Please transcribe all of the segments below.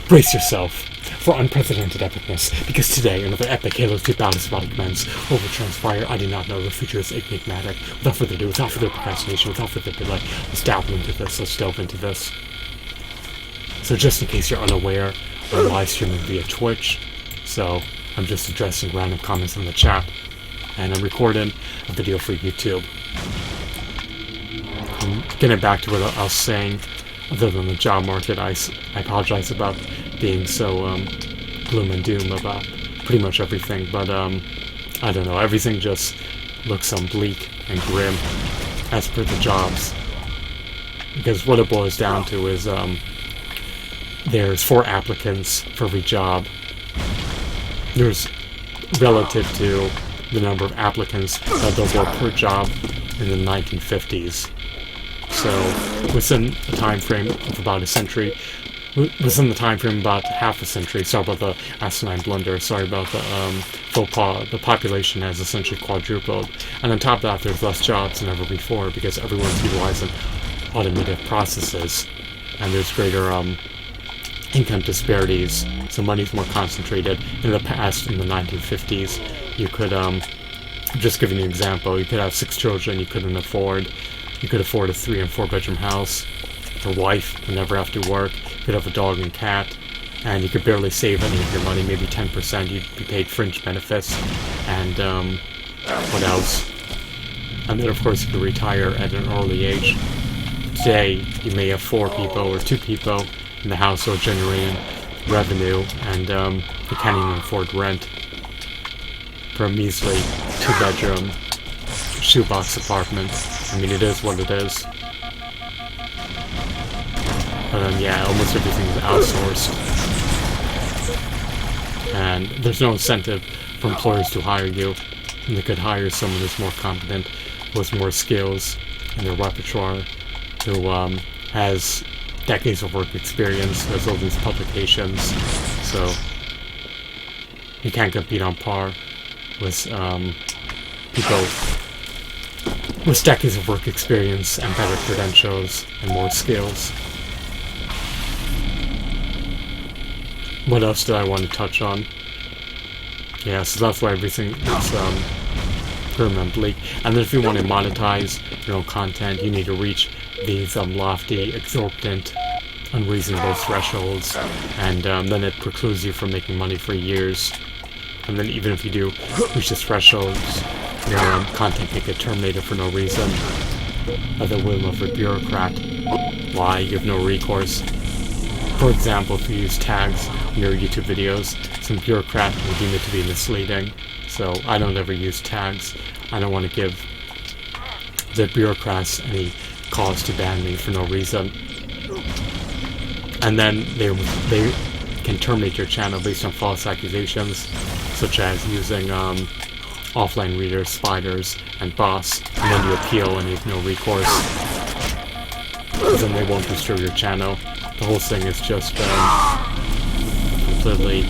Brace yourself for unprecedented epicness, because today another epic Halo 2 battle is about to commence. What will transpire, I do not know. The future is enigmatic. Without further ado, without further procrastination, without further delay, let's delve into this. Let's delve into this. So just in case you're unaware, I'm live streaming via Twitch, so I'm just addressing random comments in the chat, and I'm recording a video for YouTube. Getting back to what I was saying, other than the job market, I apologize about being so gloom and doom about pretty much everything, but I don't know, everything just looks bleak and grim as per the jobs. Because what it boils down to is there's 4 applicants for every job. There's relative to the number of applicants that there were per job in the 1950s. So within a time frame of about a century, within the time frame about half a century, sorry about the asinine blunder, sorry about the faux pas, the population has essentially quadrupled. And on top of that, there's less jobs than ever before because everyone's utilizing automated processes, and there's greater income disparities, so money's more concentrated. In the past, in the 1950s, you could, just giving you an example, you could have 6 children you could afford a 3 and 4 bedroom house, your wife would never have to work, you could have a dog and cat, and you could barely save any of your money, maybe 10%, you'd be paid fringe benefits, and what else? And then of course you could retire at an early age. Today, you may have 4 people or 2 people in the household generating revenue, and you can't even afford rent for a measly 2-bedroom shoebox apartment. I mean, it is what it is. But yeah, almost everything is outsourced, and there's no incentive for employers to hire you, and they could hire someone who's more competent, with more skills in their repertoire, who has decades of work experience, has all these publications, so you can't compete on par with people with decades of work experience and better credentials and more skills. What else did I want to touch on? Yeah, so that's why everything is grim and bleak. And then if you want to monetize your own content, you need to reach these lofty, exorbitant, unreasonable thresholds, and then it precludes you from making money for years. And then even if you do reach the thresholds, your content can get terminated for no reason, at the whim of a bureaucrat. Why? You have no recourse. For example, if you use tags in your YouTube videos, some bureaucrat will deem it to be misleading. So I don't ever use tags. I don't want to give the bureaucrats any cause to ban me for no reason. And then they can terminate your channel based on false accusations, such as using offline readers, spiders, and bots, and then you appeal and you have no recourse, because then they won't destroy your channel. The whole thing is just completely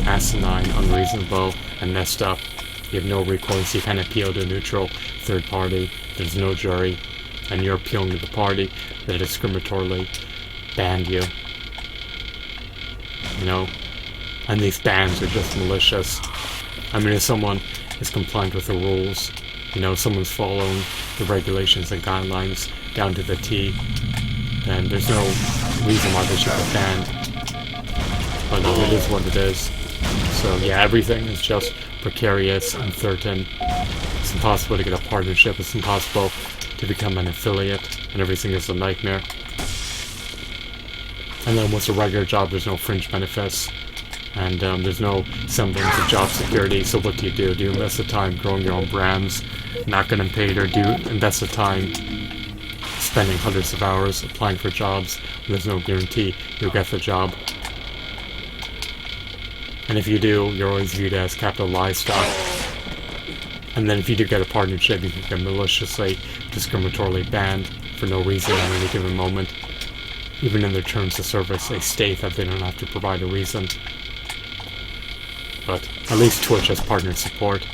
asinine, unreasonable, and messed up. You have no recourse. You can't appeal to a neutral third party. There's no jury, and you're appealing to the party that discriminatorily banned you. You know? And these bans are just malicious. I mean, if someone is compliant with the rules, you know, someone's following the regulations and guidelines down to the T, then there's no reason why they should be banned. But it is what it is. So yeah, everything is just precarious, uncertain. It's impossible to get a partnership. It's impossible to become an affiliate, and everything is a nightmare. And then once a regular job, there's no fringe benefits, and there's no semblance of job security. So what do? Do you invest the time growing your own brands, not getting paid, or do you invest the time spending hundreds of hours applying for jobs when there's no guarantee you'll get the job? And if you do, you're always viewed as capital livestock. And then if you do get a partnership, you can get maliciously, discriminatorily banned for no reason at any given moment. Even in their terms of service, they state that they don't have to provide a reason. But at least Twitch has partner support.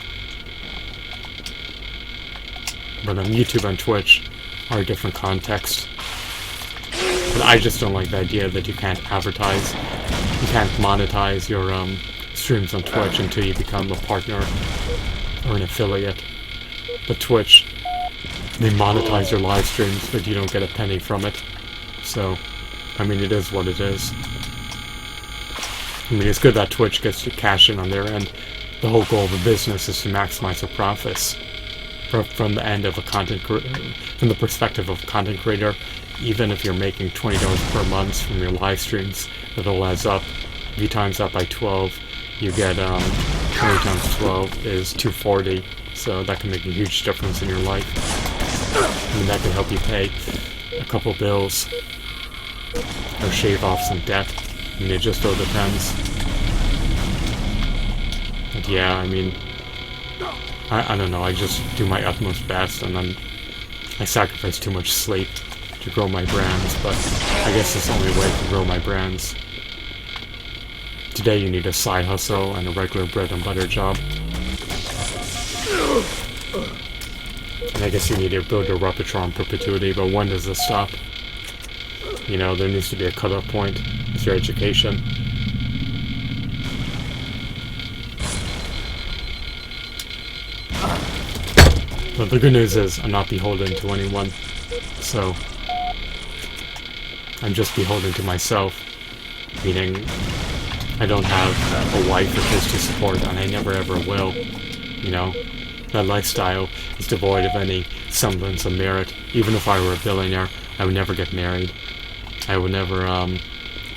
But YouTube and Twitch are a different context. But I just don't like the idea that you can't advertise, you can't monetize your streams on Twitch until you become a partner or an affiliate. But Twitch, they monetize your live streams, but you don't get a penny from it. So, I mean, it is what it is. I mean, it's good that Twitch gets to cash in on their end. The whole goal of a business is to maximize their profits. From the end of a from the perspective of a content creator, even if you're making $20 per month from your live streams, that all adds up. If you times that by 12, you get 20 times 12 is 240. So that can make a huge difference in your life. I mean, that can help you pay a couple bills or shave off some debt. I mean, it just all depends. But yeah, I mean, I don't know, I just do my utmost best, and then I sacrifice too much sleep to grow my brands, but I guess it's the only way to grow my brands. Today you need a side hustle and a regular bread and butter job. And I guess you need to build your repertoire in perpetuity, but when does this stop? You know, there needs to be a cutoff point with your education. But the good news is I'm not beholden to anyone, so I'm just beholden to myself, meaning I don't have a wife or kids to support, and I never ever will. You know, that lifestyle is devoid of any semblance of merit. Even if I were a billionaire, I would never get married. I would never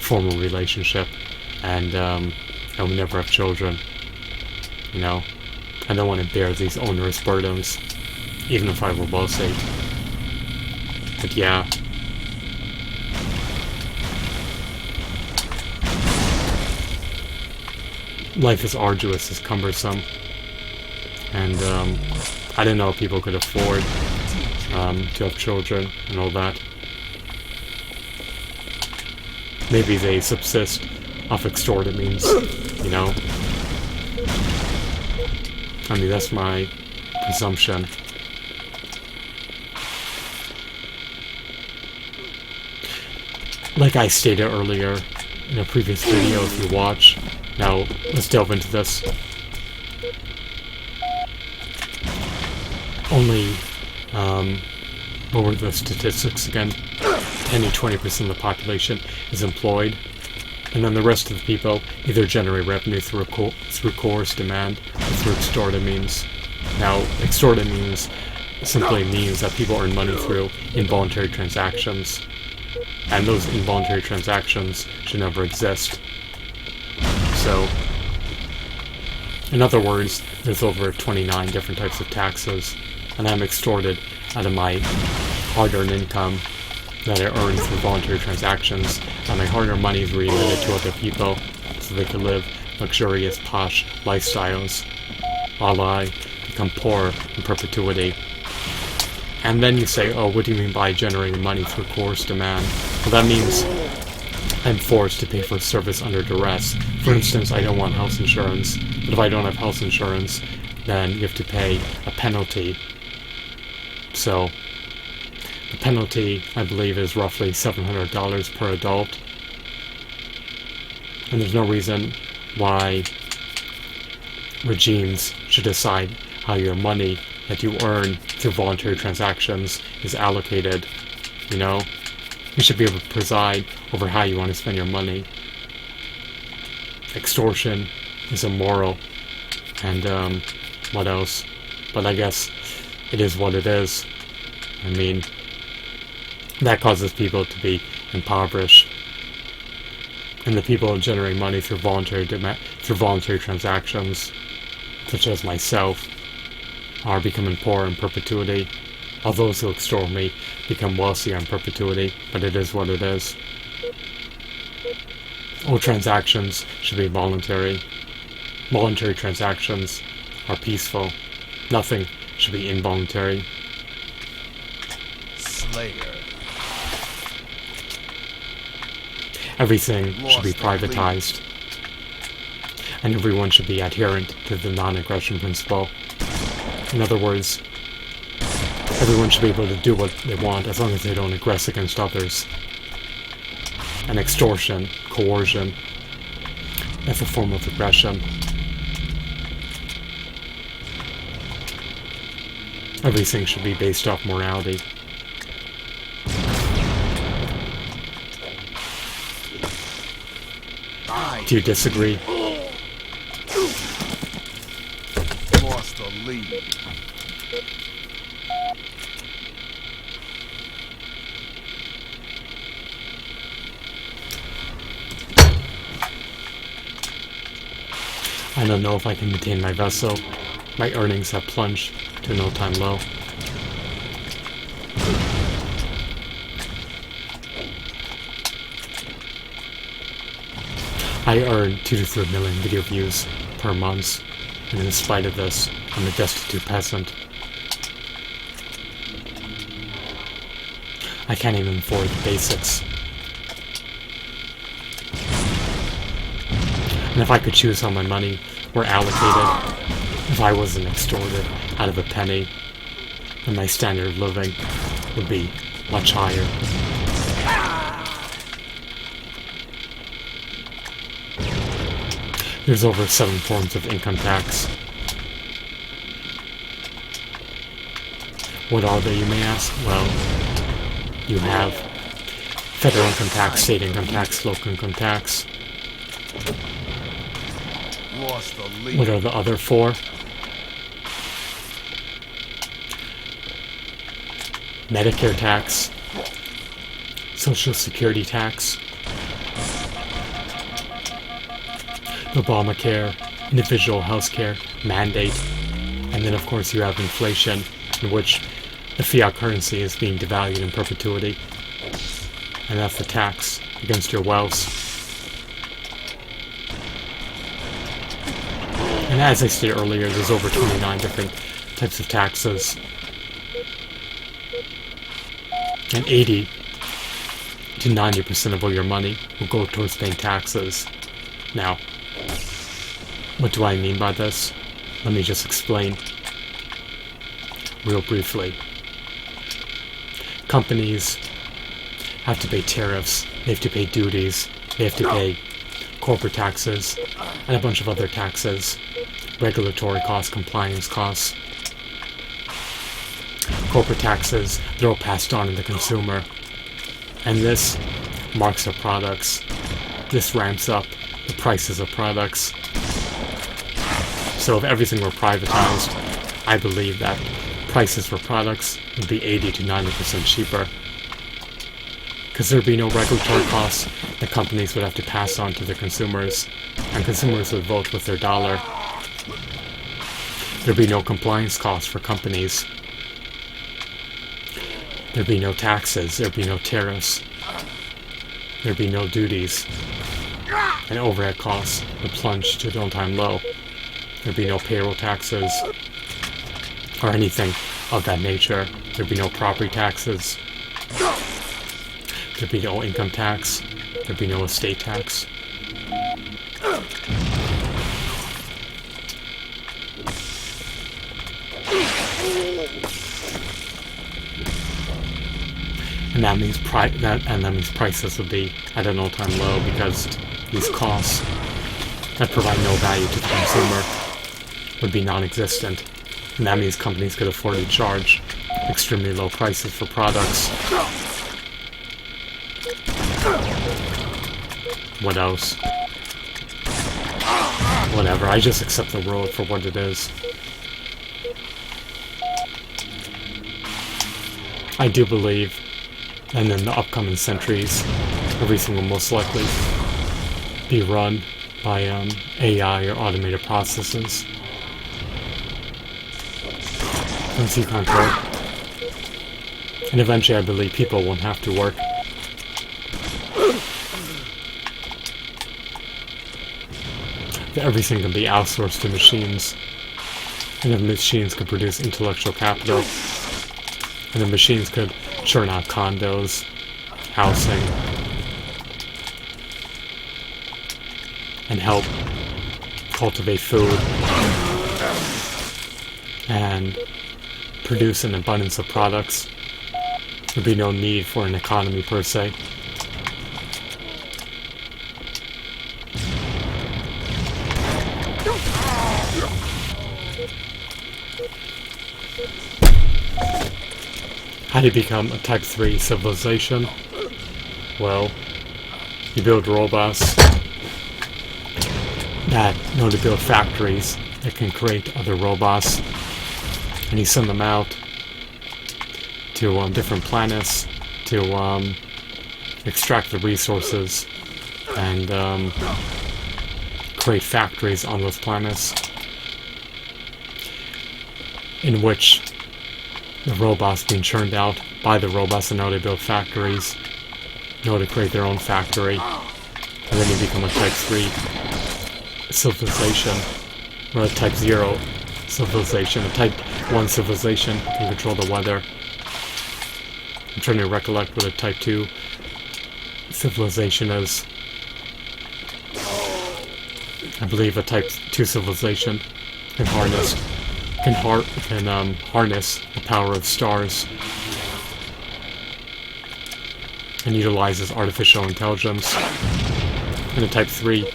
form a relationship, and I would never have children. You know, I don't want to bear these onerous burdens, even if I were wealthy. But yeah. Life is arduous, it's cumbersome. And I didn't know people could afford to have children and all that. Maybe they subsist off extorted means, you know. I mean, that's my presumption. Like I stated earlier in a previous video, if you watch. Now, let's delve into this. Only, what were the statistics again? 10 to 20% of the population is employed, and then the rest of the people either generate revenue through coerced demand or through extorted means. Now, extorted means simply means that people earn money through involuntary transactions, and those involuntary transactions should never exist. So, in other words, there's over 29 different types of taxes, and I'm extorted out of my hard-earned income that I earn through voluntary transactions, and my hard-earned money is remitted to other people so they can live luxurious, posh lifestyles, while I become poor in perpetuity. And then you say, oh, what do you mean by generating money through coerced demand? Well, that means I'm forced to pay for a service under duress. For instance, I don't want health insurance, but if I don't have health insurance, then you have to pay a penalty. So, the penalty, I believe, is roughly $700 per adult. And there's no reason why regimes should decide how your money that you earn through voluntary transactions is allocated. You know, you should be able to preside over how you want to spend your money. Extortion is immoral, and what else? But I guess it is what it is. I mean, that causes people to be impoverished, and the people generating money through voluntary transactions, such as myself, are becoming poor in perpetuity. All those who extort me become wealthy in perpetuity, but it is what it is. All transactions should be voluntary. Voluntary transactions are peaceful. Nothing should be involuntary. Slayer. Everything should be privatized, and everyone should be adherent to the non-aggression principle. In other words, everyone should be able to do what they want as long as they don't aggress against others. and extortion, coercion. That's a form of aggression. Everything should be based off morality. Do you disagree? Lost the lead. I don't know if I can maintain my vessel. My earnings have plunged to an all-time low. I earn 2 to 3 million video views per month, and in spite of this, I'm a destitute peasant. I can't even afford the basics. And if I could choose how my money were allocated, if I wasn't extorted out of a penny, then my standard of living would be much higher. There's over 7 forms of income tax. What are they, you may ask? Well, you have federal income tax, state income tax, local income tax. Lost the lead. What are the other 4? Medicare tax, Social Security tax, Obamacare, individual health care mandate, and then of course you have inflation, in which the fiat currency is being devalued in perpetuity, and that's the tax against your wealth. And as I stated earlier, there's over 29 different types of taxes, and 80 to 90% of all your money will go towards paying taxes. Now, what do I mean by this? Let me just explain real briefly. Companies have to pay tariffs, they have to pay duties, they have to pay corporate taxes, and a bunch of other taxes, regulatory costs, compliance costs. Corporate taxes, they're all passed on to the consumer, and this marks up products. This ramps up the prices of products. So if everything were privatized, I believe that prices for products would be 80 to 90% cheaper. Because there'd be no regulatory costs that companies would have to pass on to their consumers, and consumers would vote with their dollar. There'd be no compliance costs for companies. There'd be no taxes, there'd be no tariffs, there'd be no duties, and overhead costs would plunge to an all-time low. There'd be no payroll taxes, or anything of that nature. There'd be no property taxes, there'd be no income tax, there'd be no estate tax. And that means prices would be at an all-time low, because these costs that provide no value to the consumer would be non-existent. And that means companies could afford to charge extremely low prices for products. What else? Whatever, I just accept the world for what it is. I do believe, and in the upcoming centuries, everything will most likely be run by AI or automated processes. Don't you concur? And eventually I believe people won't have to work. That everything can be outsourced to machines. And the machines could produce intellectual capital. And the machines could churn out condos, housing, and help cultivate food and produce an abundance of products. There'd be no need for an economy per se. How do you become a Type 3 civilization? Well, you build robots that know to build factories that can create other robots, and you send them out to different planets to extract the resources and create factories on those planets in which the robots being churned out by the robots, and now they build factories, know to create their own factory, and then you become a Type 3 civilization, or a Type 0 civilization. A Type 1 civilization can control the weather. I'm trying to recollect what a Type 2 civilization is. I believe a Type 2 civilization can harness the power of stars and utilizes artificial intelligence. And a Type 3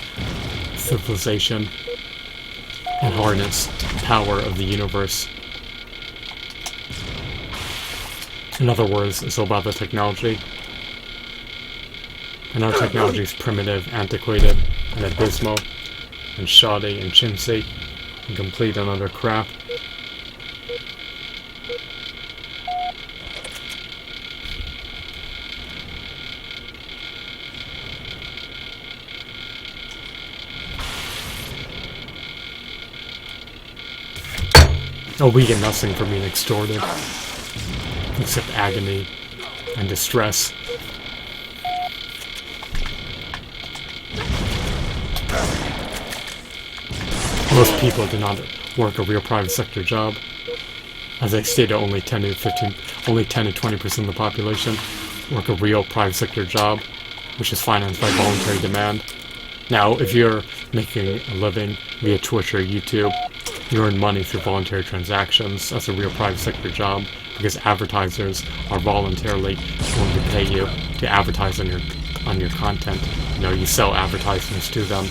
civilization can harness the power of the universe. In other words, it's all about the technology. And our technology is primitive, antiquated, and abysmal, and shoddy, and chintzy, and complete and utter crap. Oh, we get nothing from being extorted, except agony and distress. Most people do not work a real private sector job. As I stated, only 10 to 20% of the population work a real private sector job, which is financed by voluntary demand. Now, if you're making a living via Twitch or YouTube, you earn money through voluntary transactions. That's a real private sector job, because advertisers are voluntarily going to pay you to advertise on your content. You know, you sell advertisements to them,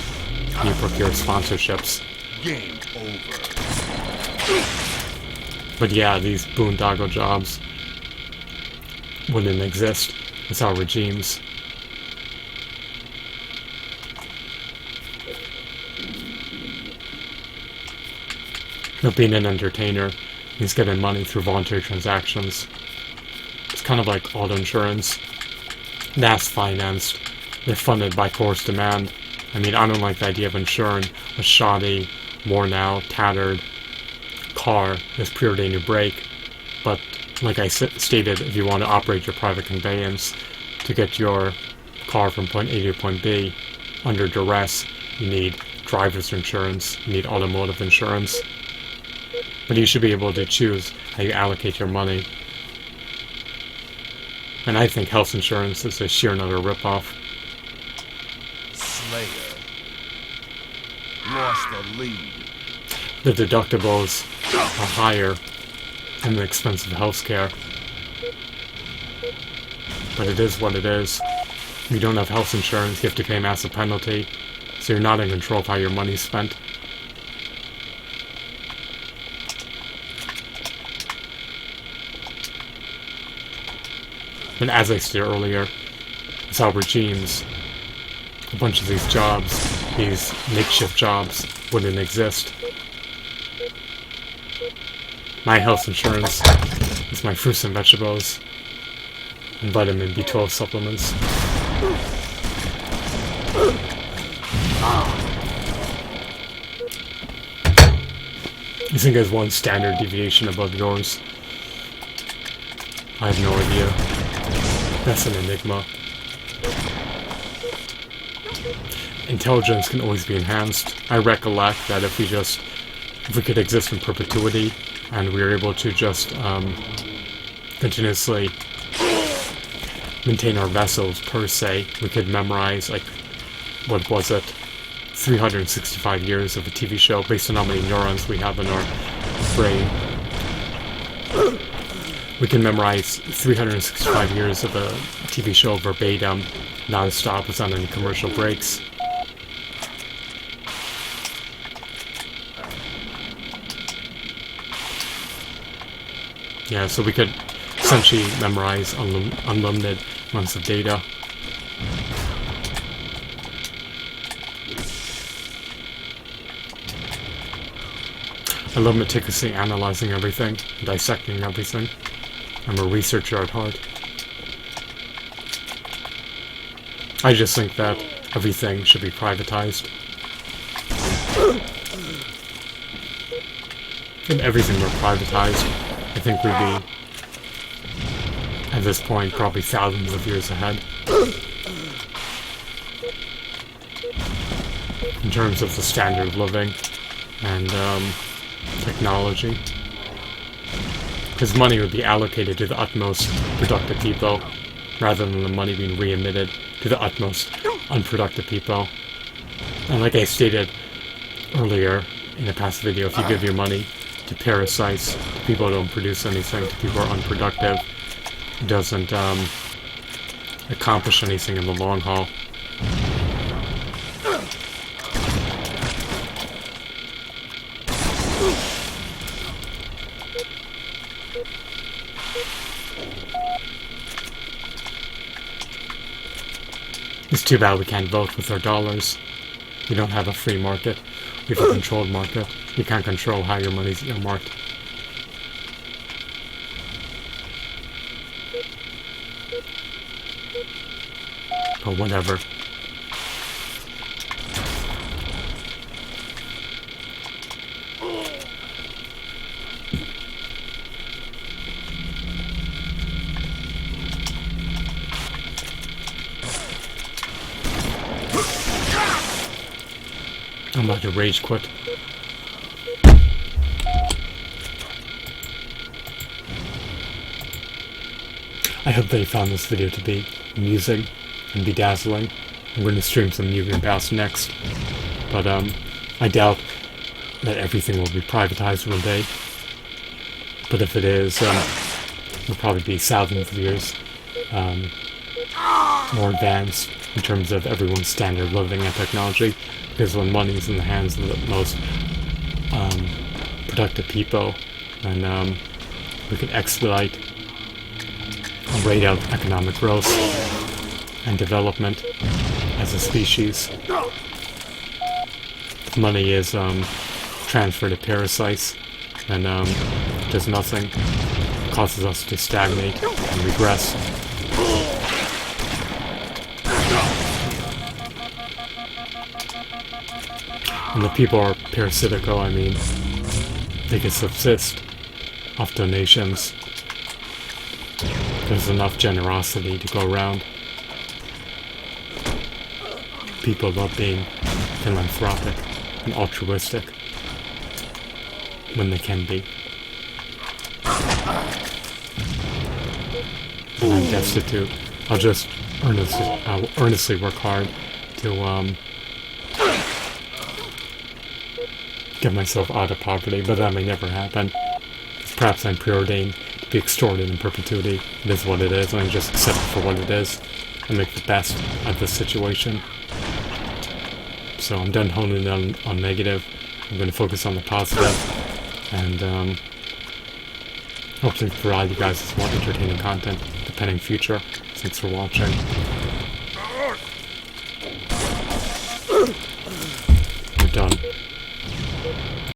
you procure sponsorships. Game over. But yeah, these boondoggle jobs wouldn't exist without regimes. But being an entertainer means getting money through voluntary transactions. It's kind of like auto insurance. That's financed. They're funded by coerced demand. I mean, I don't like the idea of insuring a shoddy, worn out, tattered car that's preordained to break. But like I stated, if you want to operate your private conveyance to get your car from point A to point B under duress, you need driver's insurance, you need automotive insurance. But you should be able to choose how you allocate your money. And I think health insurance is a sheer another ripoff. Slayer lost the lead. The deductibles are higher than the expense of healthcare. But it is what it is. If you don't have health insurance, you have to pay a massive penalty, so you're not in control of how your money's spent. And as I stated earlier, it's how regimes, a bunch of these jobs, these makeshift jobs, wouldn't exist. My health insurance is my fruits and vegetables and vitamin B12 supplements. You think there's one standard deviation above yours? I have no idea. That's an enigma. Intelligence can always be enhanced. I recollect that if we could exist in perpetuity, and we were able to just continuously maintain our vessels per se, we could memorize, like, what was it, 365 years of a TV show based on how many neurons we have in our brain. We can memorize 365 years of a TV show verbatim, non-stop, without any commercial breaks. Yeah, so we could essentially memorize unlimited amounts of data. I love meticulously analyzing everything, dissecting everything. I'm a researcher at heart. I just think that everything should be privatized. If everything were privatized, I think we'd be, at this point, probably thousands of years ahead. In terms of the standard of living and technology. Because money would be allocated to the utmost productive people, rather than the money being re-emitted to the utmost unproductive people. And like I stated earlier in a past video, if you give your money to parasites, to people who don't produce anything, to people who are unproductive, it doesn't accomplish anything in the long haul. It's too bad we can't vote with our dollars. We don't have a free market. We have a controlled market. You can't control how your money's earmarked. But whatever. I'm about to rage quit. I hope that you found this video to be amusing and bedazzling. I'm going to stream some New Game Pass next. But I doubt that everything will be privatized one day. But if it is, it'll probably be thousands of years more advanced in terms of everyone's standard of living and technology. Because when money is in the hands of the most productive people, then we can expedite and rate out economic growth and development as a species. If money is transferred to parasites, then it does nothing. It causes us to stagnate and regress. And the people are parasitical, I mean, they can subsist off donations. There's enough generosity to go around. People love being philanthropic and altruistic when they can be. When I'm destitute, I'll earnestly work hard to get myself out of poverty, but that may never happen. Perhaps I'm preordained to be extorted in perpetuity. It is what it is, and I just accept it for what it is and make the best of this situation. So I'm done honing in on negative. I'm going to focus on the positive, and hopefully provide you guys with more entertaining content in the pending future. Thanks for watching. We're done.